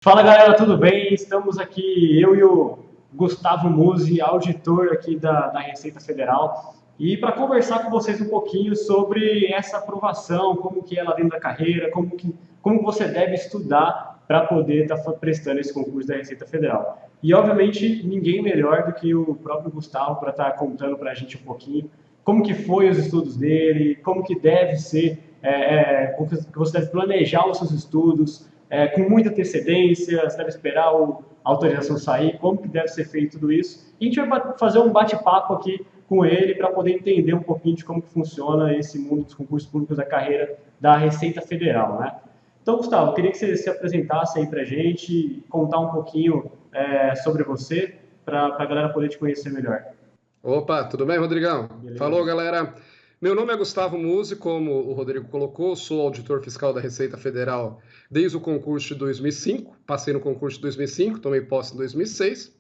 Fala galera, tudo bem? Estamos aqui, eu e o Gustavo Musi, auditor aqui da Receita Federal, e para conversar com vocês um pouquinho sobre essa aprovação, como que é lá dentro da carreira, como você deve estudar para poder estar prestando esse concurso da Receita Federal. E obviamente ninguém melhor do que o próprio Gustavo para estar contando para a gente um pouquinho como que foi os estudos dele, como que deve ser, como que você deve planejar os seus estudos, com muita antecedência, você deve esperar a autorização sair, como que deve ser feito tudo isso. E a gente vai fazer um bate-papo aqui com ele para poder entender um pouquinho de como que funciona esse mundo dos concursos públicos da carreira da Receita Federal, né? Então, Gustavo, eu queria que você se apresentasse aí para a gente, contar um pouquinho sobre você, para a galera poder te conhecer melhor. Opa, tudo bem, Rodrigão? Beleza? Falou, galera. Meu nome é Gustavo Musi, como o Rodrigo colocou, sou auditor fiscal da Receita Federal desde o concurso de 2005. Passei no concurso de 2005, tomei posse em 2006.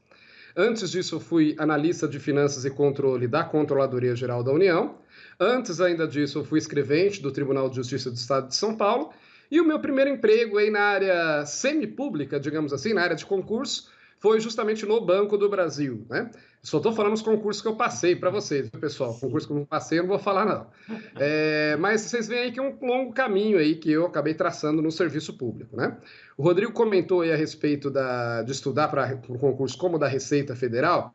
Antes disso, eu fui analista de finanças e controle da Controladoria Geral da União. Antes ainda disso, eu fui escrevente do Tribunal de Justiça do Estado de São Paulo. E o meu primeiro emprego aí na área semipública, digamos assim, na área de concurso, foi justamente no Banco do Brasil, né? Só estou falando os concursos que eu passei para vocês, pessoal. Concurso que eu não passei, eu não vou falar, não. Mas vocês veem aí que é um longo caminho aí que eu acabei traçando no serviço público, né? O Rodrigo comentou aí a respeito de estudar para um concurso como o da Receita Federal.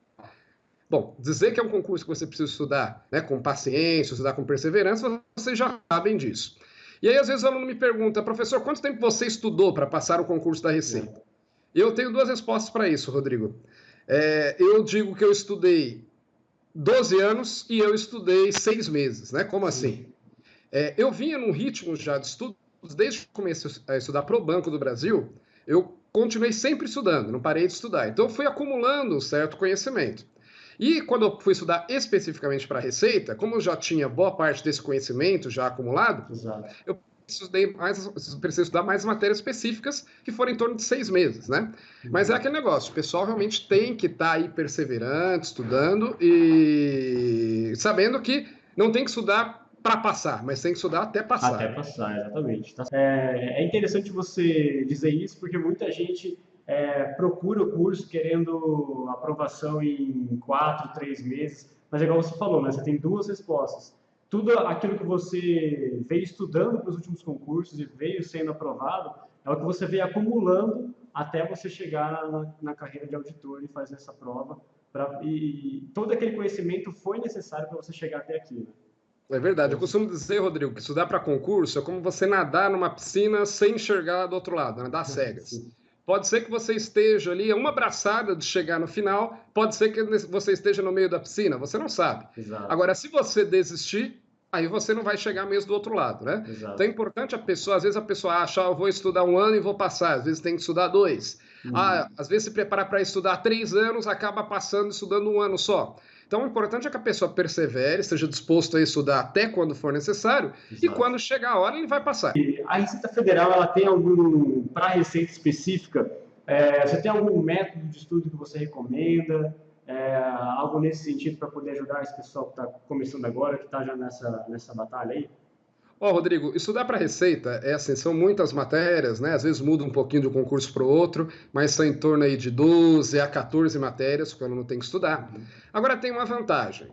Bom, dizer que é um concurso que você precisa estudar, né, com paciência, estudar com perseverança, vocês já sabem disso. E aí, às vezes, o aluno me pergunta, professor, quanto tempo você estudou para passar o concurso da Receita? Eu tenho duas respostas para isso, Rodrigo. Eu digo que eu estudei 12 anos e eu estudei 6 meses, né? Como assim? Eu vinha num ritmo já de estudos, desde que comecei a estudar para o Banco do Brasil, eu continuei sempre estudando, não parei de estudar. Então, eu fui acumulando um certo conhecimento. E quando eu fui estudar especificamente para a Receita, como eu já tinha boa parte desse conhecimento já acumulado, Exato. eu precisei estudar mais matérias específicas, que foram em torno de 6 meses, né? Mas é aquele negócio, o pessoal realmente tem que estar aí perseverante, estudando e sabendo que não tem que estudar para passar, mas tem que estudar até Até passar, né? passar, exatamente. É interessante você dizer isso, porque muita gente procura o curso querendo aprovação em 4, 3 meses, mas é igual você falou, né? Você tem duas respostas. Tudo aquilo que você veio estudando para os últimos concursos e veio sendo aprovado é o que você veio acumulando até você chegar na carreira de auditor e fazer essa prova. E todo aquele conhecimento foi necessário para você chegar até aqui, né? É verdade. Então, Eu costumo dizer, Rodrigo, que estudar para concurso é como você nadar numa piscina sem enxergar do outro lado, nadar cegas. sim, Pode ser que você esteja ali a uma braçada de chegar no final, pode ser que você esteja no meio da piscina, você não sabe. exato, Agora, se você desistir, aí você não vai chegar mesmo do outro lado, né? Então é exato. importante a pessoa, às vezes a pessoa acha, eu vou estudar 1 ano e vou passar, às vezes tem que estudar 2. Às vezes se prepara para estudar 3 anos, acaba passando estudando 1 ano só. Então, o importante é que a pessoa persevere, esteja disposto a estudar até quando for necessário, e Exato. quando chegar a hora, ele vai passar. A Receita Federal, ela tem algum, para a receita específica, você tem algum método de estudo que você recomenda? Algo nesse sentido para poder ajudar esse pessoal que está começando agora, que está já nessa batalha aí? Ó, Rodrigo, estudar para Receita é assim, são muitas matérias, né? Às vezes muda um pouquinho de um concurso para o outro, mas são em torno aí de 12 a 14 matérias que o aluno tem que estudar. Agora tem uma vantagem.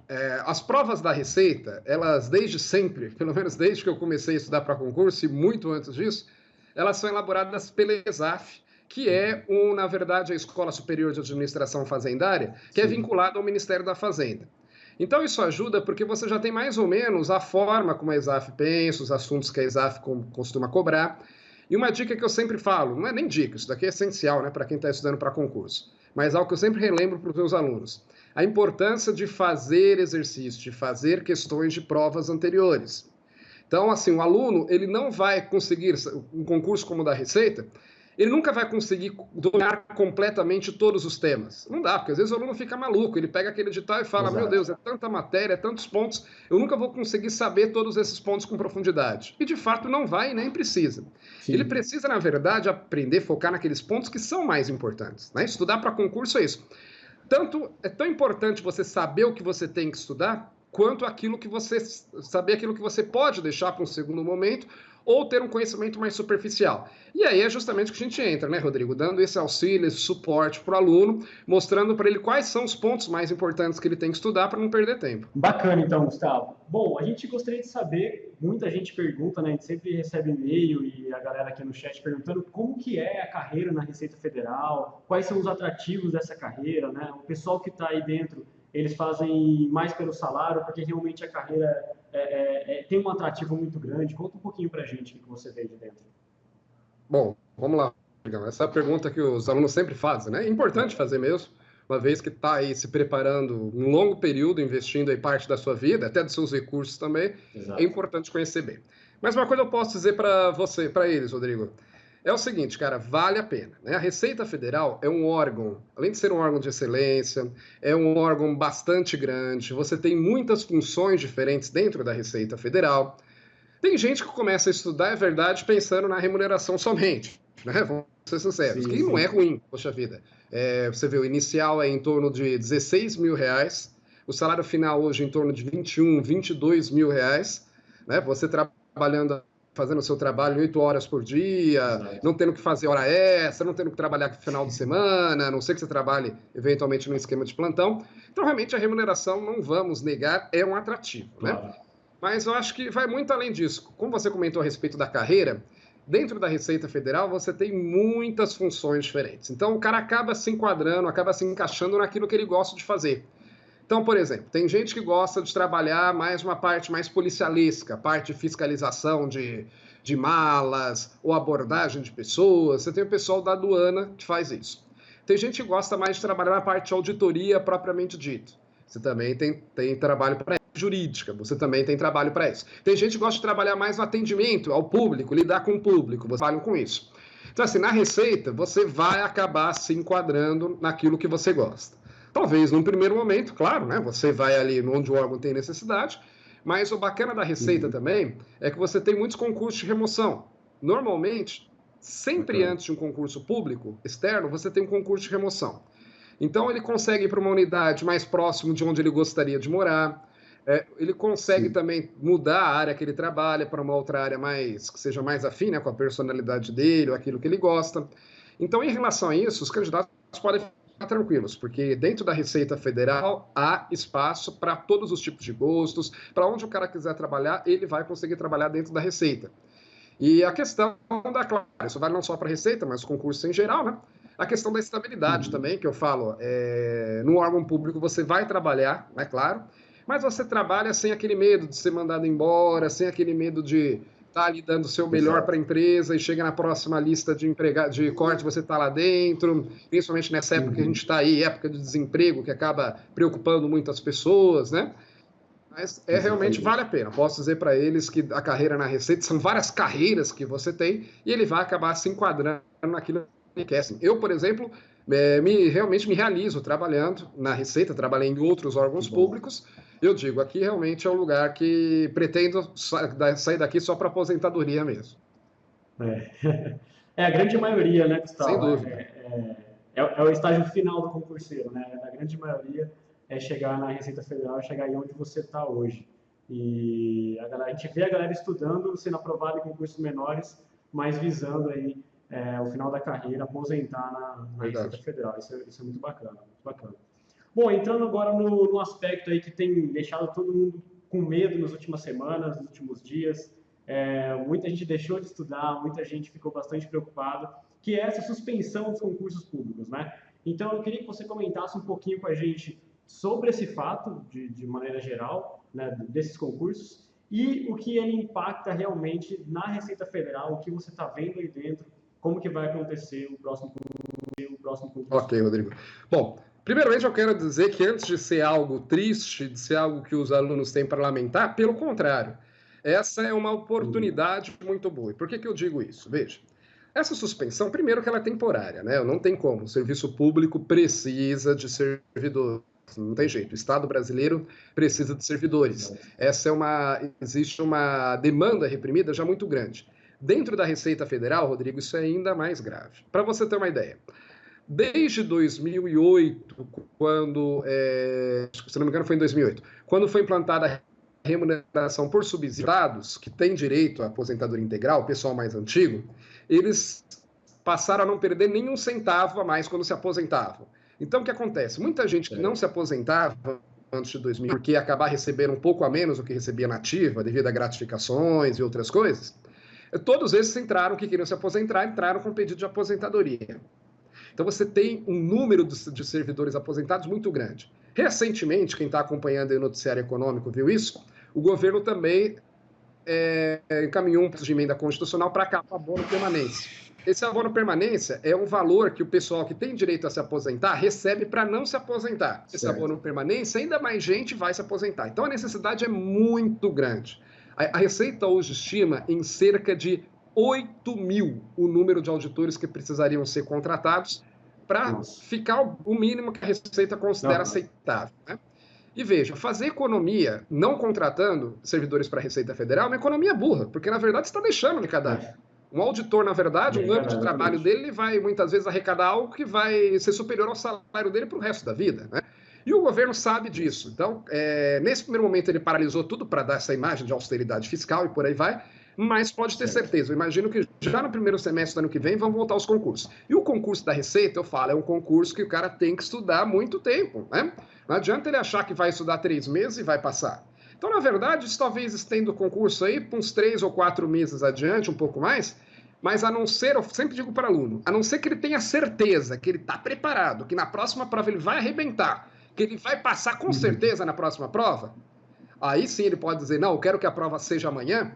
As provas da Receita, elas desde sempre, pelo menos desde que eu comecei a estudar para concurso e muito antes disso, elas são elaboradas pela ESAF, que é, na verdade, a Escola Superior de Administração Fazendária, que é Sim, vinculada ao Ministério da Fazenda. Então, isso ajuda porque você já tem mais ou menos a forma como a ESAF pensa, os assuntos que a ESAF costuma cobrar. E uma dica que eu sempre falo, não é nem dica, isso daqui é essencial, né, para quem está estudando para concurso, mas algo que eu sempre relembro para os meus alunos: a importância de fazer exercício, de fazer questões de provas anteriores. Então, assim, o aluno, ele não vai conseguir, um concurso como o da Receita, ele nunca vai conseguir dominar completamente todos os temas. Não dá, porque às vezes o aluno fica maluco, ele pega aquele edital e fala, meu exato. Deus, é tanta matéria, é tantos pontos, eu nunca vou conseguir saber todos esses pontos com profundidade. E de fato não vai e nem precisa. Ele Sim, precisa, na verdade, aprender, focar naqueles pontos que são mais importantes. Né? Estudar para concurso é isso. Tanto é tão importante você saber o que você tem que estudar, quanto aquilo que você saber aquilo que você pode deixar para um segundo momento, ou ter um conhecimento mais superficial. E aí é justamente o que a gente entra, né, Rodrigo? Dando esse auxílio, esse suporte para o aluno, mostrando para ele quais são os pontos mais importantes que ele tem que estudar para não perder tempo. Bacana, então, Gustavo. Bom, a gente gostaria de saber, muita gente pergunta, né? A gente sempre recebe e-mail e a galera aqui no chat perguntando como que é a carreira na Receita Federal, quais são os atrativos dessa carreira, né? O pessoal que está aí dentro, eles fazem mais pelo salário, porque realmente a carreira tem um atrativo muito grande. Conta um pouquinho para a gente o que você vê de dentro. Bom, vamos lá. Essa é a pergunta que os alunos sempre fazem, né? É importante fazer mesmo, uma vez que está aí se preparando um longo período, investindo aí parte da sua vida, até dos seus recursos também, Exato. é importante conhecer bem. Mas uma coisa eu posso dizer para você, para eles, Rodrigo, é o seguinte, cara, vale a pena, né? A Receita Federal é um órgão, além de ser um órgão de excelência, é um órgão bastante grande, você tem muitas funções diferentes dentro da Receita Federal. Tem gente que começa a estudar, é verdade, pensando na remuneração somente, né? Vamos ser sinceros, Sim, que não é sim. ruim, poxa vida. Você vê, o inicial é em torno de 16 mil reais, o salário final hoje é em torno de 21, 22 mil reais, né? Você trabalhando, fazendo o seu trabalho 8 horas por dia, Exato. não tendo que fazer hora extra, não tendo que trabalhar no final de semana, a não ser que você trabalhe eventualmente num esquema de plantão. Então, realmente, a remuneração, não vamos negar, é um atrativo, né? Claro. Mas eu acho que vai muito além disso. Como você comentou a respeito da carreira, dentro da Receita Federal você tem muitas funções diferentes. Então o cara acaba se enquadrando, acaba se encaixando naquilo que ele gosta de fazer. Então, por exemplo, tem gente que gosta de trabalhar mais uma parte mais policialesca, parte de fiscalização de malas ou abordagem de pessoas. Você tem o pessoal da aduana que faz isso. Tem gente que gosta mais de trabalhar na parte de auditoria propriamente dito. Você também tem trabalho para jurídica, você também tem trabalho para isso. Tem gente que gosta de trabalhar mais no atendimento ao público, lidar com o público, você trabalha com isso. Então, assim, na Receita, você vai acabar se enquadrando naquilo que você gosta. Talvez num primeiro momento, claro, né? Você vai ali onde o órgão tem necessidade, mas o bacana da Receita também é que você tem muitos concursos de remoção. Normalmente, sempre Bacana. antes de um concurso público externo, você tem um concurso de remoção. Então, ele consegue ir para uma unidade mais próximo de onde ele gostaria de morar. Ele consegue Sim. também mudar a área que ele trabalha para uma outra área mais que seja mais afim, né, com a personalidade dele, ou aquilo que ele gosta. Então, em relação a isso, os candidatos podem ficar tranquilos, porque dentro da Receita Federal há espaço para todos os tipos de gostos, para onde o cara quiser trabalhar, ele vai conseguir trabalhar dentro da Receita. E a questão da, claro, isso vale não só para a Receita, mas concurso em geral, né? A questão da estabilidade também, que eu falo, no órgão público você vai trabalhar, é claro, mas você trabalha sem aquele medo de ser mandado embora, sem aquele medo de estar ali dando o seu melhor para a Exato. empresa e chega na próxima lista de corte, você está lá dentro, principalmente nessa época que a gente está aí, época de desemprego, que acaba preocupando muitas pessoas, né? Mas realmente vale a Exatamente. pena. Posso dizer para eles que a carreira na Receita são várias carreiras que você tem e ele vai acabar se enquadrando naquilo que ele quer. Assim, eu, por exemplo, realmente me realizo trabalhando na Receita, trabalhei em outros Que órgãos bom. públicos. Eu digo, aqui realmente é um lugar que pretendo sair daqui só para aposentadoria mesmo. É. É a grande maioria, né, Sem Gustavo? dúvida. É o estágio final do concurseiro, né? A grande maioria é chegar na Receita Federal, é chegar aí onde você está hoje. E a gente vê a galera estudando, sendo aprovada em concursos menores, mas visando aí o final da carreira, aposentar na Receita Verdade. Federal. Isso é muito bacana, muito bacana. Bom, entrando agora no aspecto aí que tem deixado todo mundo com medo nas últimas semanas, nos últimos dias, muita gente deixou de estudar, muita gente ficou bastante preocupada, que é essa suspensão dos concursos públicos, né? Então, eu queria que você comentasse um pouquinho com a gente sobre esse fato, de maneira geral, né, desses concursos, e o que ele impacta realmente na Receita Federal, o que você está vendo aí dentro, como que vai acontecer o próximo concurso Ok, público. Rodrigo. Bom, primeiramente eu quero dizer que antes de ser algo triste, de ser algo que os alunos têm para lamentar, pelo contrário, essa é uma oportunidade muito boa. E por que que eu digo isso? Veja, essa suspensão, primeiro que ela é temporária, né? Não tem como. O serviço público precisa de servidores. Não tem jeito. O Estado brasileiro precisa de servidores. Exato. Existe uma demanda reprimida já muito grande. Dentro da Receita Federal, Rodrigo, isso é ainda mais grave. Para você ter uma ideia, desde 2008, quando, se não me engano, foi em 2008, quando foi implantada remuneração por subsidiados, que tem direito à aposentadoria integral, o pessoal mais antigo, eles passaram a não perder nenhum centavo a mais quando se aposentavam. Então, o que acontece? Muita gente que não se aposentava antes de 2000, porque ia acabar recebendo um pouco a menos do que recebia na ativa, devido a gratificações e outras coisas, todos esses entraram, que queriam se aposentar, entraram com pedido de aposentadoria. Então, você tem um número de servidores aposentados muito grande. Recentemente, quem está acompanhando o noticiário econômico viu isso, o governo também encaminhou um projeto de emenda constitucional para acabar o abono permanência. Esse abono permanência é um valor que o pessoal que tem direito a se aposentar recebe para não se aposentar. Esse abono permanência, ainda mais gente vai se aposentar. Então, a necessidade é muito grande. A Receita hoje estima em cerca de 8 mil o número de auditores que precisariam ser contratados para ficar o mínimo que a Receita considera aceitável, né? E veja, fazer economia não contratando servidores para a Receita Federal é uma economia burra, porque na verdade você está deixando de cadastro. Um auditor, na verdade, um ano de trabalho dele vai muitas vezes arrecadar algo que vai ser superior ao salário dele para o resto da vida, né? E o governo sabe disso. Então, nesse primeiro momento ele paralisou tudo para dar essa imagem de austeridade fiscal e por aí vai, mas pode ter certeza, eu imagino que já no primeiro semestre do ano que vem vão voltar os concursos. E o concurso da Receita, eu falo, é um concurso que o cara tem que estudar há muito tempo, né? Não adianta ele achar que vai estudar 3 meses e vai passar. Então, na verdade, isso talvez estenda o concurso aí para uns 3 ou 4 meses adiante, um pouco mais, mas a não ser, eu sempre digo para o aluno, a não ser que ele tenha certeza que ele está preparado, que na próxima prova ele vai arrebentar, que ele vai passar com certeza na próxima prova, aí sim ele pode dizer, não, eu quero que a prova seja amanhã.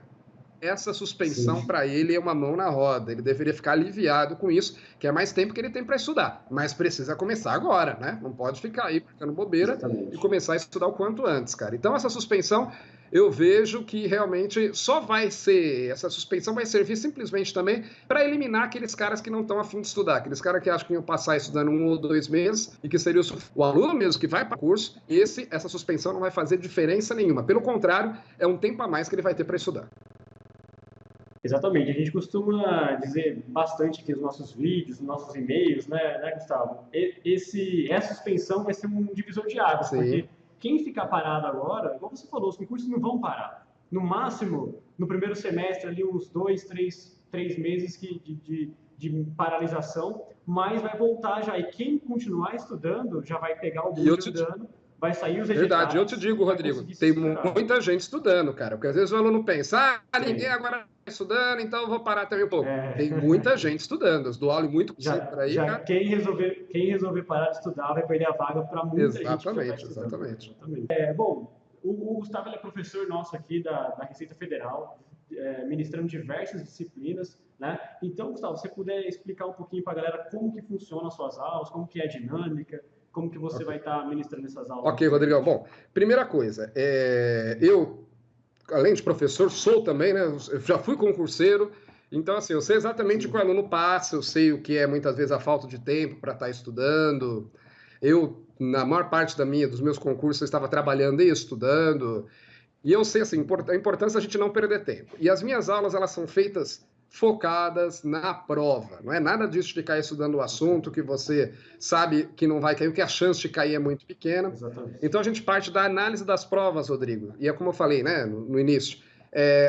Essa suspensão para ele é uma mão na roda. Ele deveria ficar aliviado com isso, que é mais tempo que ele tem para estudar. Mas precisa começar agora, né? Não pode ficar aí ficando bobeira e começar a estudar o quanto antes, cara. Então, essa suspensão, eu vejo que realmente só vai ser... Essa suspensão vai servir simplesmente também para eliminar aqueles caras que não estão a fim de estudar. Aqueles caras que acham que iam passar estudando 1 ou 2 meses e que seria o aluno mesmo que vai para o curso. Essa suspensão não vai fazer diferença nenhuma. Pelo contrário, é um tempo a mais que ele vai ter para estudar. Exatamente, a gente costuma dizer bastante aqui nos nossos vídeos, nos nossos e-mails, né, Gustavo? Essa suspensão vai ser um divisor de águas, porque quem ficar parado agora, igual você falou, os concursos não vão parar. No máximo, no primeiro semestre, ali uns 2, 3 meses de paralisação, mas vai voltar já. E quem continuar estudando já vai pegar o bonde do ano. Vai sair os editais. Verdade, eu te digo, Rodrigo, tem muita gente estudando, cara, porque às vezes o aluno pensa, ninguém agora está estudando, então eu vou parar também um pouco. Tem muita gente estudando, eu dou aula muito por aí. Já quem resolver parar de estudar vai perder a vaga para muita gente que já está estudando. Exatamente. Bom, o Gustavo é professor nosso aqui da Receita Federal, ministrando diversas disciplinas, né? Então, Gustavo, se você puder explicar um pouquinho para a galera como que funcionam as suas aulas, como que é a dinâmica, como que você vai estar ministrando essas aulas? Ok, Rodrigão. Bom, primeira coisa, eu, além de professor, sou também, né? Eu já fui concurseiro, então, assim, eu sei exatamente o que o aluno passa, eu sei o que é, muitas vezes, a falta de tempo para estar estudando. Eu, na maior parte dos meus concursos, eu estava trabalhando e estudando, e eu sei, assim, a importância da gente não perder tempo. E as minhas aulas, elas são feitas focadas na prova. Não é nada disso de ficar estudando o assunto que você sabe que não vai cair, que a chance de cair é muito pequena. Exatamente. Então, a gente parte da análise das provas, Rodrigo. E é como eu falei, né, no início,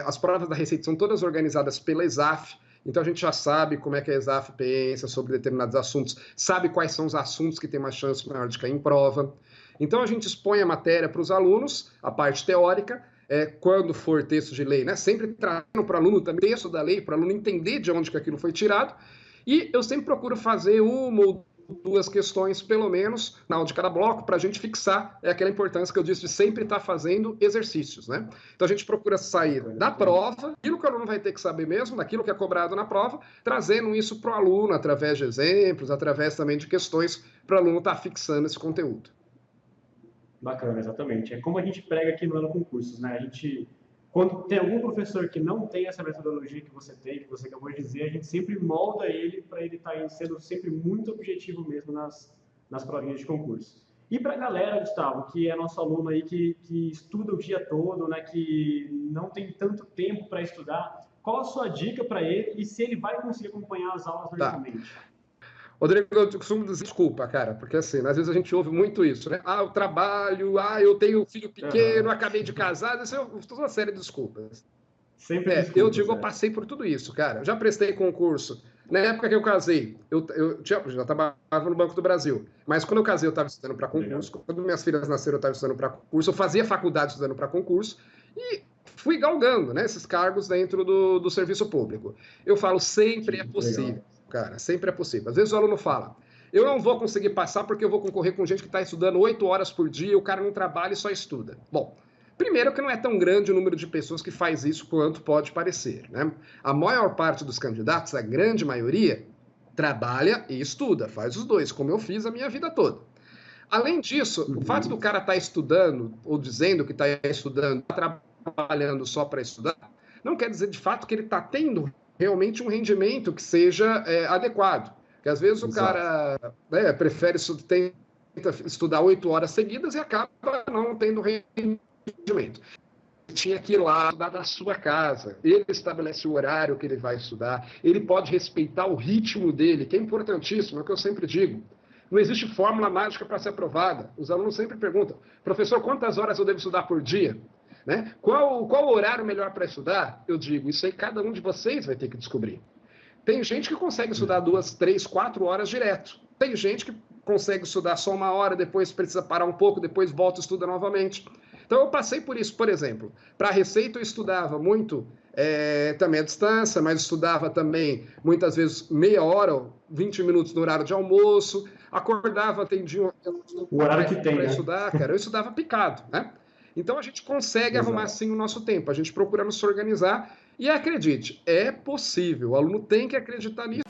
as provas da Receita são todas organizadas pela ESAF, então a gente já sabe como é que a ESAF pensa sobre determinados assuntos, sabe quais são os assuntos que têm uma chance maior de cair em prova. Então, a gente expõe a matéria para os alunos, a parte teórica, quando for texto de lei, né? Sempre trazendo para o aluno também o texto da lei, para o aluno entender de onde que aquilo foi tirado. E eu sempre procuro fazer 1 ou 2 questões, pelo menos, na aula de cada bloco, para a gente fixar aquela importância que eu disse de sempre estar fazendo exercícios, né? Então a gente procura sair da prova, aquilo que o aluno vai ter que saber mesmo, daquilo que é cobrado na prova, trazendo isso para o aluno através de exemplos, através também de questões, para o aluno estar fixando esse conteúdo. Bacana, exatamente. É como a gente prega aqui no Ano Concursos, né? Quando tem algum professor que não tem essa metodologia que você tem, que você acabou de dizer, a gente sempre molda ele para ele estar sendo sempre muito objetivo mesmo nas provinhas de concurso. E para a galera, Gustavo, que é nosso aluno aí, que estuda o dia todo, né? Que não tem tanto tempo para estudar, qual a sua dica para ele e se ele vai conseguir acompanhar as aulas normalmente? Rodrigo, eu costumo dizer desculpa, cara, porque assim, às vezes a gente ouve muito isso, né? Ah, eu trabalho, eu tenho filho pequeno, acabei de casar, isso é uma série de desculpas. Sempre Eu desculpas, digo, eu é. passei por tudo isso, cara. Eu já prestei concurso. Na época que eu casei, já trabalhava no Banco do Brasil. Mas quando eu casei, eu estava estudando para Legal. concurso. Quando minhas filhas nasceram, eu estava estudando para concurso. Eu fazia faculdade estudando para concurso. E fui galgando, né, esses cargos dentro do serviço público. Eu falo, sempre é Que legal. possível, cara. Sempre é possível. Às vezes o aluno fala, eu não vou conseguir passar porque eu vou concorrer com gente que está estudando 8 horas por dia, o cara não trabalha e só estuda. Bom, primeiro que não é tão grande o número de pessoas que faz isso quanto pode parecer, né? A maior parte dos candidatos, a grande maioria, trabalha e estuda, faz os dois, como eu fiz a minha vida toda. Além disso, o fato do cara estar estudando, ou dizendo que está estudando, trabalhando só para estudar, não quer dizer de fato que ele está tendo realmente um rendimento que seja adequado. Porque às vezes o Exato. cara prefere tenta estudar 8 horas seguidas e acaba não tendo rendimento. Tinha que ir lá estudar da sua casa. Ele estabelece o horário que ele vai estudar, ele pode respeitar o ritmo dele, que é importantíssimo, é o que eu sempre digo. Não existe fórmula mágica para ser aprovada. Os alunos sempre perguntam, professor, quantas horas eu devo estudar por dia? Né? Qual o horário melhor para estudar? Eu digo, isso aí cada um de vocês vai ter que descobrir. Tem gente que consegue estudar 2, 3, 4 horas direto. Tem gente que consegue estudar só 1 hora, depois precisa parar um pouco, depois volta e estuda novamente. Então eu passei por isso, por exemplo. Para a Receita eu estudava muito também à distância, mas estudava também muitas vezes meia hora, 20 minutos no horário de almoço, acordava, atendia O horário que tem, para né? estudar, cara, eu estudava picado, né? Então a gente consegue arrumar Exato. sim o nosso tempo, a gente procura nos organizar e acredite, é possível, o aluno tem que acreditar nisso.